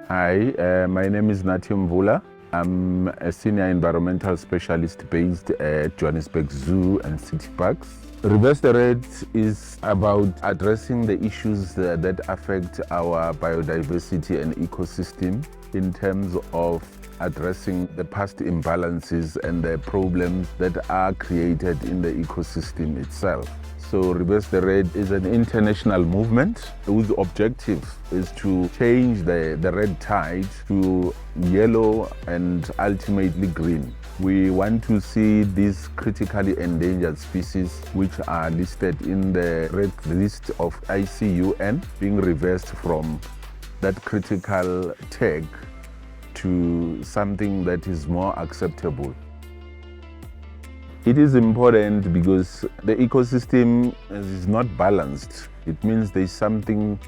Hi, my name is Nathi Mvula. I'm a senior environmental specialist based at Johannesburg Zoo and City Parks. Reverse the Red is about addressing the issues that affect our biodiversity and ecosystem in terms of addressing the past imbalances and the problems that are created in the ecosystem itself. So Reverse the Red is an international movement whose objective is to change the red tide to yellow and ultimately green. We want to see these critically endangered species, which are listed in the red list of IUCN, being reversed from that critical tag to something that is more acceptable. It is important because the ecosystem is not balanced. It means there's something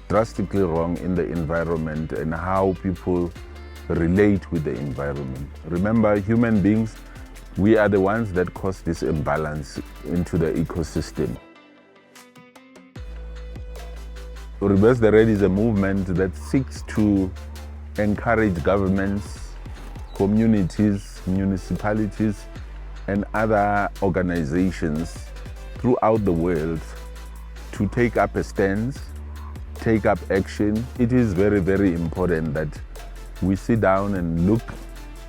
drastically wrong in the environment and how people relate with the environment. Remember, human beings, we are the ones that cause this imbalance into the ecosystem. Reverse the Red is a movement that seeks to encourage governments, communities, municipalities, and other organizations throughout the world to take up a stance, take up action. It is very, very important that we sit down and look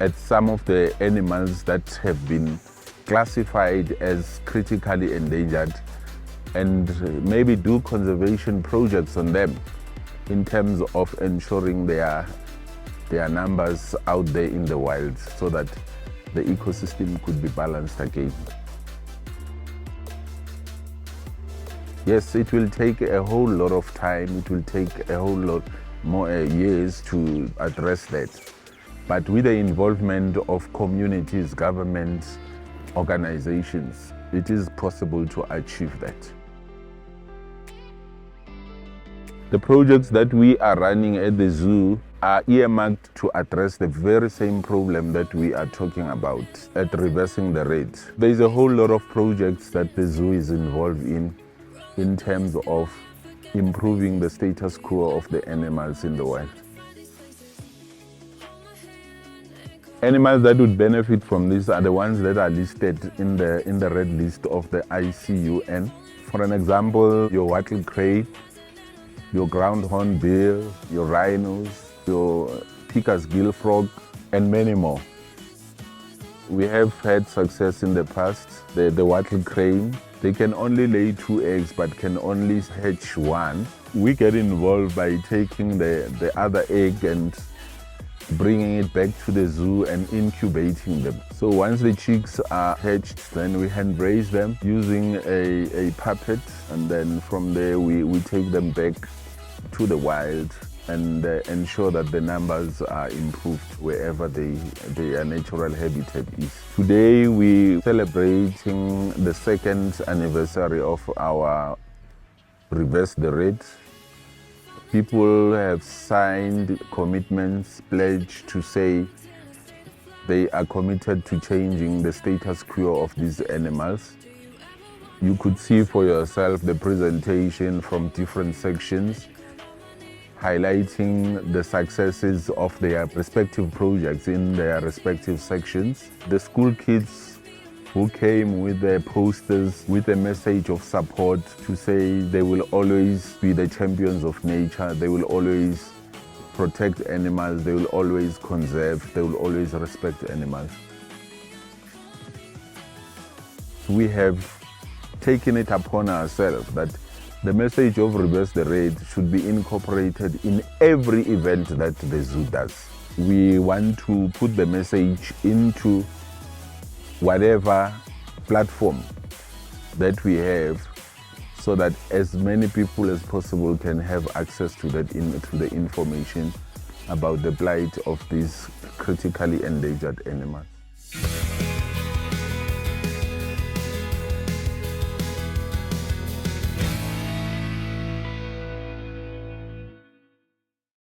at some of the animals that have been classified as critically endangered and maybe do conservation projects on them in terms of ensuring their numbers out there in the wild so that the ecosystem could be balanced again. Yes, it will take a whole lot of time. It will take a whole lot more years to address that. But with the involvement of communities, governments, organizations, it is possible to achieve that. The projects that we are running at the zoo are earmarked to address the very same problem that we are talking about at Reversing the Red. There is a whole lot of projects that the zoo is involved in terms of improving the status quo of the animals in the wild. Animals that would benefit from this are the ones that are listed in the red list of the IUCN. For an example, your wattle crane, your ground hornbill, your rhinos, your Picker's gill frog, and many more. We have had success in the past. The wattle crane, they can only lay 2 eggs but can only hatch 1. We get involved by taking the other egg and bringing it back to the zoo and incubating them. So once the chicks are hatched, then we hand raise them using a puppet, and then from there we take them back to the wild and ensure that the numbers are improved wherever their natural habitat is. Today we're celebrating the 2nd anniversary of our Reverse the Red. People have signed commitments, pledged to say they are committed to changing the status quo of these animals. You could see for yourself the presentation from different sections, highlighting the successes of their respective projects in their respective sections. The school kids who came with their posters with a message of support to say they will always be the champions of nature, they will always protect animals, they will always conserve, they will always respect animals. We have taken it upon ourselves that the message of Reverse the Red should be incorporated in every event that the zoo does. We want to put the message into whatever platform that we have so that as many people as possible can have access to that to the information about the plight of these critically endangered animals.